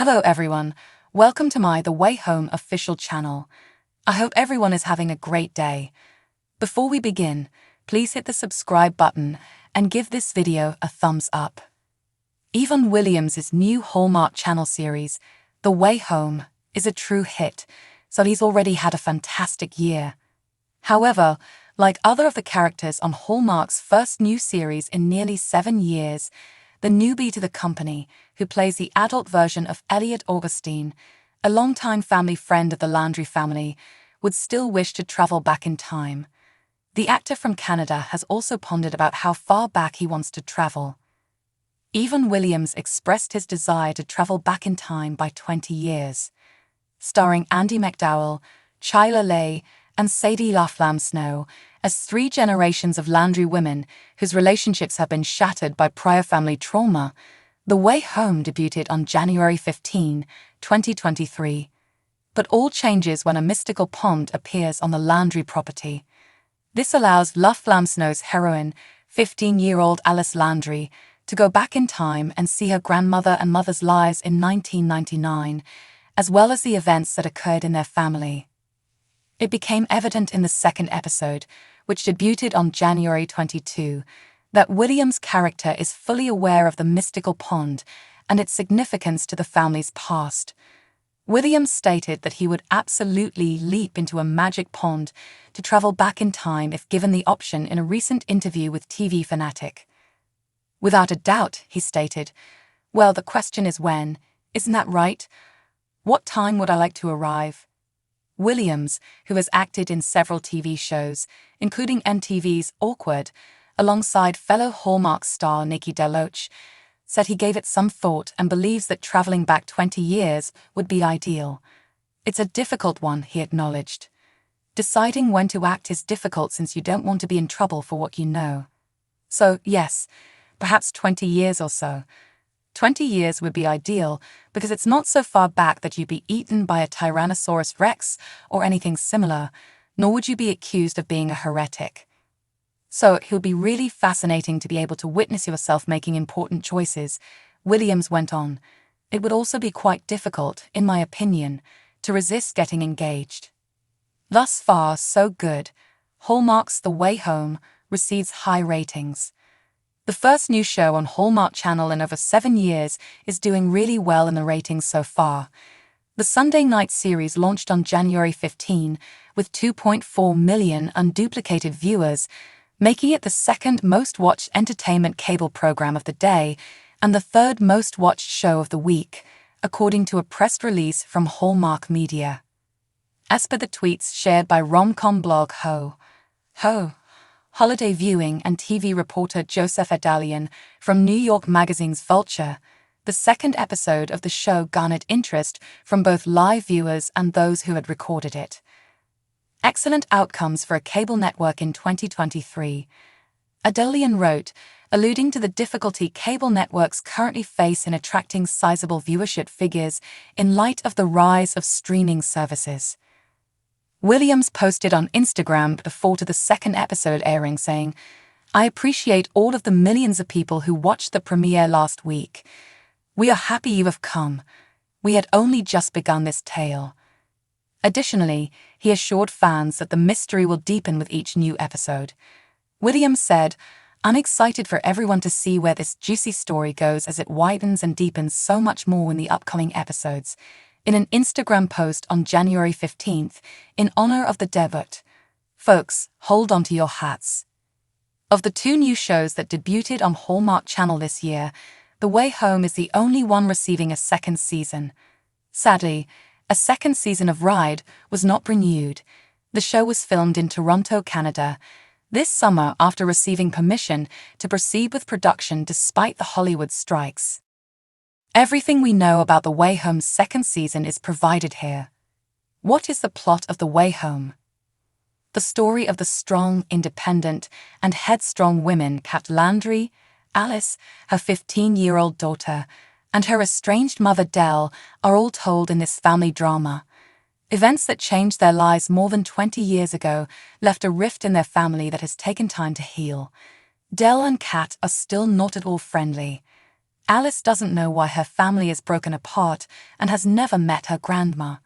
Hello everyone, welcome to my The Way Home official channel. I hope everyone is having a great day. Before we begin, please hit the subscribe button and give this video a thumbs up. Evan Williams' new Hallmark Channel series, The Way Home, is a true hit, so he's already had a fantastic year. However, like other of the characters on Hallmark's first new series in nearly 7 years, the newbie to the company, who plays the adult version of Elliot Augustine, a longtime family friend of the Landry family, would still wish to travel back in time. The actor from Canada has also pondered about how far back he wants to travel. Evan Williams expressed his desire to travel back in time by 20 years. Starring Andie MacDowell, Chyla Leigh, and Sadie LaFlamme-Snow, as 3 generations of Landry women whose relationships have been shattered by prior family trauma, The Way Home debuted on January 15, 2023. But all changes when a mystical pond appears on the Landry property. This allows LaFlamme-Snow's heroine, 15-year-old Alice Landry, to go back in time and see her grandmother and mother's lives in 1999, as well as the events that occurred in their family. It became evident in the second episode, which debuted on January 22, that Williams' character is fully aware of the mystical pond and its significance to the family's past. Williams stated that he would absolutely leap into a magic pond to travel back in time if given the option in a recent interview with TV Fanatic. Without a doubt, he stated, "Well, the question is when, isn't that right? What time would I like to arrive?" Williams, who has acted in several TV shows, including MTV's Awkward, alongside fellow Hallmark star Nikki DeLoach, said he gave it some thought and believes that traveling back 20 years would be ideal. "It's a difficult one," he acknowledged. "Deciding when to act is difficult since you don't want to be in trouble for what you know. So, yes, perhaps 20 years or so. 20 years would be ideal because it's not so far back that you'd be eaten by a Tyrannosaurus Rex or anything similar, nor would you be accused of being a heretic. So it would be really fascinating to be able to witness yourself making important choices," Williams went on. "It would also be quite difficult, in my opinion, to resist getting engaged." Thus far, so good. Hallmark's The Way Home receives high ratings. The first new show on Hallmark Channel in over 7 years is doing really well in the ratings so far. The Sunday night series launched on January 15 with 2.4 million unduplicated viewers, making it the second most-watched entertainment cable program of the day and the third most-watched show of the week, according to a press release from Hallmark Media. As per the tweets shared by rom-com blog holiday viewing and TV reporter Joseph Adalian from New York Magazine's Vulture, the second episode of the show garnered interest from both live viewers and those who had recorded it. "Excellent outcomes for a cable network in 2023. Adalian wrote, alluding to the difficulty cable networks currently face in attracting sizable viewership figures in light of the rise of streaming services. Williams posted on Instagram before the second episode airing saying, "I appreciate all of the millions of people who watched the premiere last week. We are happy you have come. We had only just begun this tale." Additionally, he assured fans that the mystery will deepen with each new episode. Williams said, "I'm excited for everyone to see where this juicy story goes as it widens and deepens so much more in the upcoming episodes." In an Instagram post on January 15th, in honor of the debut. Folks, hold on to your hats. Of the 2 new shows that debuted on Hallmark Channel this year, The Way Home is the only one receiving a second season. Sadly, a second season of Ride was not renewed. The show was filmed in Toronto, Canada, this summer after receiving permission to proceed with production despite the Hollywood strikes. Everything we know about The Way Home's second season is provided here. What is the plot of The Way Home? The story of the strong, independent, and headstrong women Kat Landry, Alice, her 15-year-old daughter, and her estranged mother Dell are all told in this family drama. Events that changed their lives more than 20 years ago left a rift in their family that has taken time to heal. Dell and Kat are still not at all friendly. Alice doesn't know why her family is broken apart and has never met her grandma.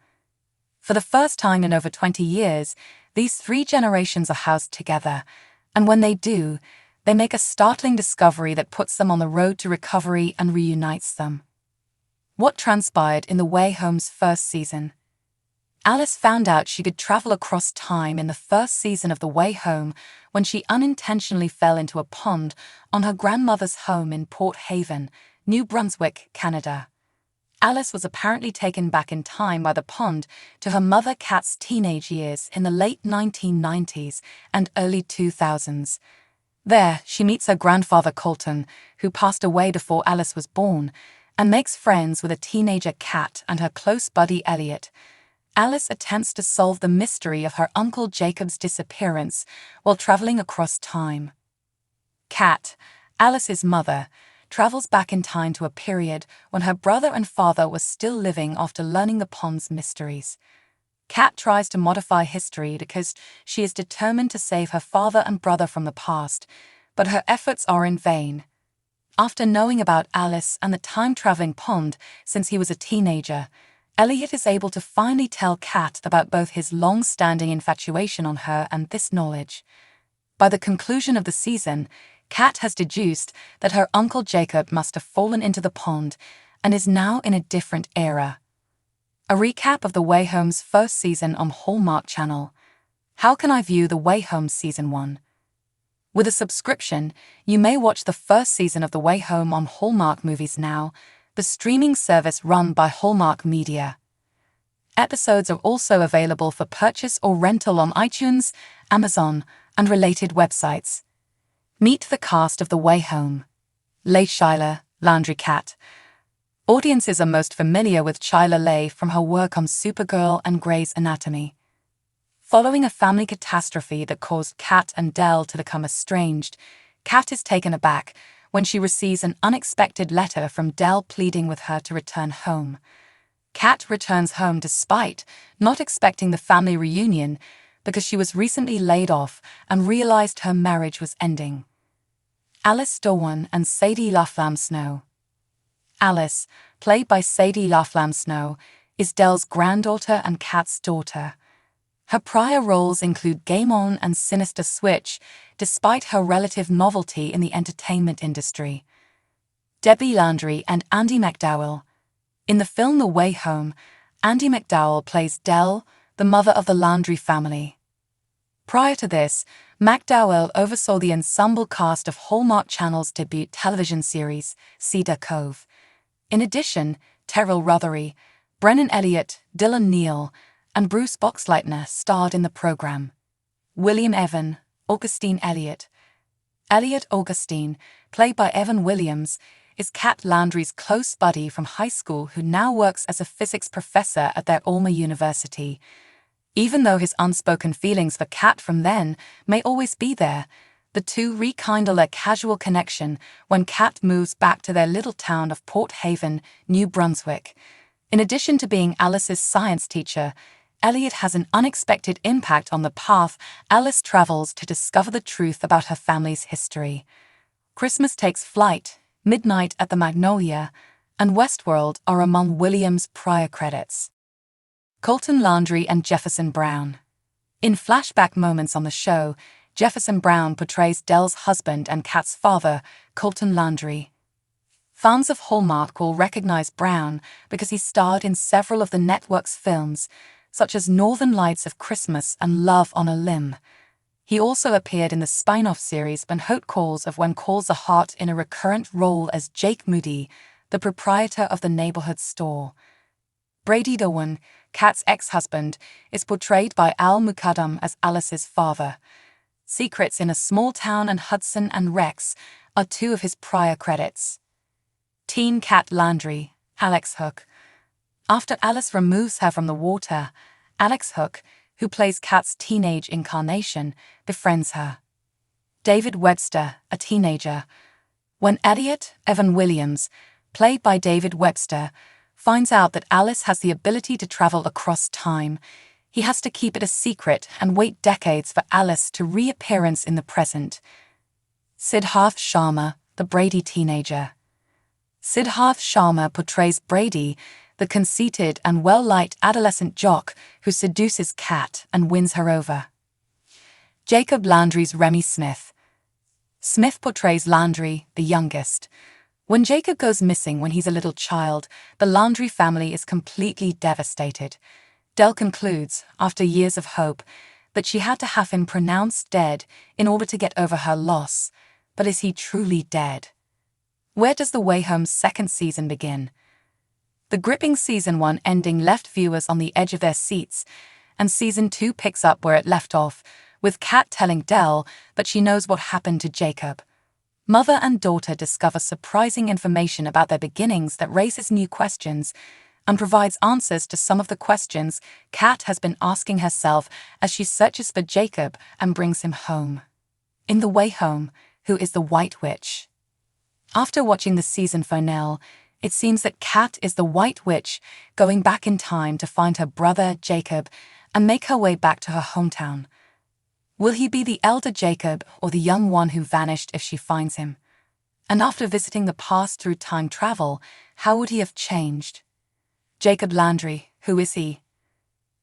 For the first time in over 20 years, these three generations are housed together, and when they do, they make a startling discovery that puts them on the road to recovery and reunites them. What transpired in The Way Home's first season? Alice found out she could travel across time in the first season of The Way Home when she unintentionally fell into a pond on her grandmother's home in Port Haven, New Brunswick, Canada. Alice was apparently taken back in time by the pond to her mother Kat's teenage years in the late 1990s and early 2000s. There, she meets her grandfather Colton, who passed away before Alice was born, and makes friends with a teenager Kat and her close buddy Elliot. Alice attempts to solve the mystery of her Uncle Jacob's disappearance while traveling across time. Kat, Alice's mother, travels back in time to a period when her brother and father were still living after learning the pond's mysteries. Kat tries to modify history because she is determined to save her father and brother from the past, but her efforts are in vain. After knowing about Alice and the time-traveling pond since he was a teenager, Elliot is able to finally tell Kat about both his long-standing infatuation on her and this knowledge. By the conclusion of the season, Kat has deduced that her Uncle Jacob must have fallen into the pond and is now in a different era. A recap of The Way Home's first season on Hallmark Channel. How can I view The Way Home Season 1? With a subscription, you may watch the first season of The Way Home on Hallmark Movies Now, the streaming service run by Hallmark Media. Episodes are also available for purchase or rental on iTunes, Amazon, and related websites. Meet the cast of The Way Home. Leigh Schuyler, Landry Kat. Audiences are most familiar with Schuyler Leigh from her work on Supergirl and Grey's Anatomy. Following a family catastrophe that caused Kat and Del to become estranged, Kat is taken aback when she receives an unexpected letter from Del pleading with her to return home. Kat returns home despite not expecting the family reunion because she was recently laid off and realized her marriage was ending. Alice Dorwan and Sadie Laflamme Snow. Alice, played by Sadie Laflamme Snow, is Del's granddaughter and Kat's daughter. Her prior roles include Game On and Sinister Switch, despite her relative novelty in the entertainment industry. Debbie Landry and Andie MacDowell. In the film The Way Home, Andie MacDowell plays Del, the mother of the Landry family. Prior to this, MacDowell oversaw the ensemble cast of Hallmark Channel's debut television series, Cedar Cove. In addition, Terrell Rothery, Brennan Elliott, Dylan Neal, and Bruce Boxleitner starred in the program. William Evan, Augustine Elliott. Elliott Augustine, played by Evan Williams, is Kat Landry's close buddy from high school who now works as a physics professor at their alma university. Even though his unspoken feelings for Kat from then may always be there, the two rekindle their casual connection when Kat moves back to their little town of Port Haven, New Brunswick. In addition to being Alice's science teacher, Elliot has an unexpected impact on the path Alice travels to discover the truth about her family's history. Christmas Takes Flight, Midnight at the Magnolia, and Westworld are among Williams' prior credits. Colton Landry and Jefferson Brown. In flashback moments on the show, Jefferson Brown portrays Del's husband and Kat's father, Colton Landry. Fans of Hallmark will recognize Brown because he starred in several of the network's films, such as Northern Lights of Christmas and Love on a Limb. He also appeared in the spin-off series When Hope Calls of When Calls a Heart in a recurrent role as Jake Moody, the proprietor of the neighborhood store. Brady Dorwan, Kat's ex-husband, is portrayed by Al Mukaddam as Alice's father. Secrets in a Small Town and Hudson and Rex are two of his prior credits. Teen Kat Landry, Alex Hook. After Alice removes her from the water, Alex Hook, who plays Kat's teenage incarnation, befriends her. David Webster, a teenager. When Elliot, Evan Williams, played by David Webster, finds out that Alice has the ability to travel across time, he has to keep it a secret and wait decades for Alice to reappearance in the present. Siddharth Sharma, the Brady teenager. Siddharth Sharma portrays Brady, the conceited and well-liked adolescent jock who seduces Kat and wins her over. Jacob Landry's Remy Smith. Smith portrays Landry, the youngest. When Jacob goes missing when he's a little child, the Landry family is completely devastated. Dell concludes, after years of hope, that she had to have him pronounced dead in order to get over her loss. But is he truly dead? Where does The Way Home's second season begin? The gripping Season 1 ending left viewers on the edge of their seats, and Season 2 picks up where it left off, with Kat telling Dell that she knows what happened to Jacob. Mother and daughter discover surprising information about their beginnings that raises new questions and provides answers to some of the questions Kat has been asking herself as she searches for Jacob and brings him home. In The Way Home, who is the White Witch? After watching the season finale, it seems that Kat is the White Witch going back in time to find her brother Jacob and make her way back to her hometown. Will he be the elder Jacob or the young one who vanished if she finds him? And after visiting the past through time travel, how would he have changed? Jacob Landry, who is he?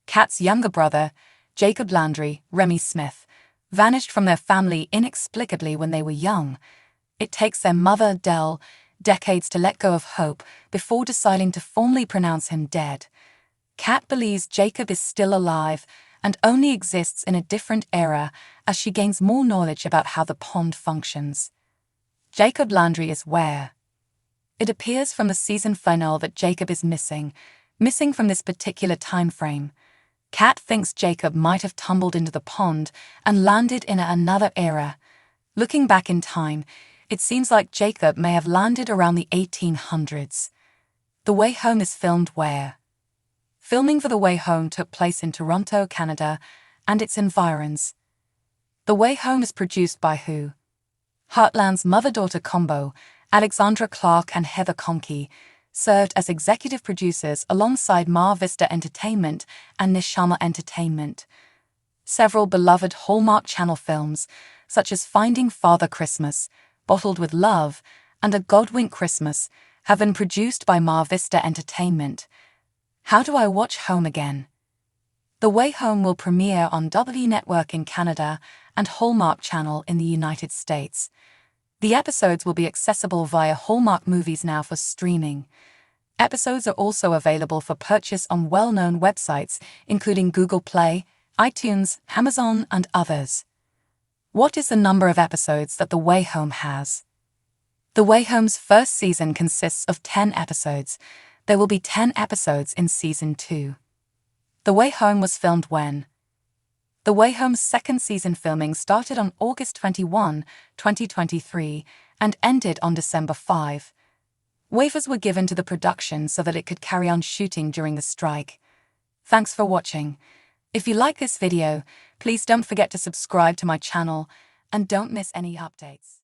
Kat's younger brother, Jacob Landry, Remy Smith, vanished from their family inexplicably when they were young. It takes their mother, Dell, decades to let go of hope before deciding to formally pronounce him dead. Kat believes Jacob is still alive and only exists in a different era as she gains more knowledge about how the pond functions. Jacob Landry is where? It appears from the season finale that Jacob is missing from this particular time frame. Kat thinks Jacob might have tumbled into the pond and landed in another era. Looking back in time, it seems like Jacob may have landed around the 1800s. The Way Home is filmed where? Filming for The Way Home took place in Toronto, Canada, and its environs. The Way Home is produced by who? Heartland's mother-daughter combo, Alexandra Clark and Heather Conkey, served as executive producers alongside Mar Vista Entertainment and Nishama Entertainment. Several beloved Hallmark Channel films, such as Finding Father Christmas, Bottled with Love, and A Godwink Christmas, have been produced by Mar Vista Entertainment. How do I watch Home again? The Way Home will premiere on W Network in Canada and Hallmark Channel in the United States. The episodes will be accessible via Hallmark Movies Now for streaming. Episodes are also available for purchase on well-known websites including Google Play, iTunes, Amazon, and others. What is the number of episodes that The Way Home has? The Way Home's first season consists of 10 episodes. There will be 10 episodes in Season 2. The Way Home was filmed when? The Way Home's second season filming started on August 21, 2023, and ended on December 5. Waivers were given to the production so that it could carry on shooting during the strike. Thanks for watching. If you like this video, please don't forget to subscribe to my channel and don't miss any updates.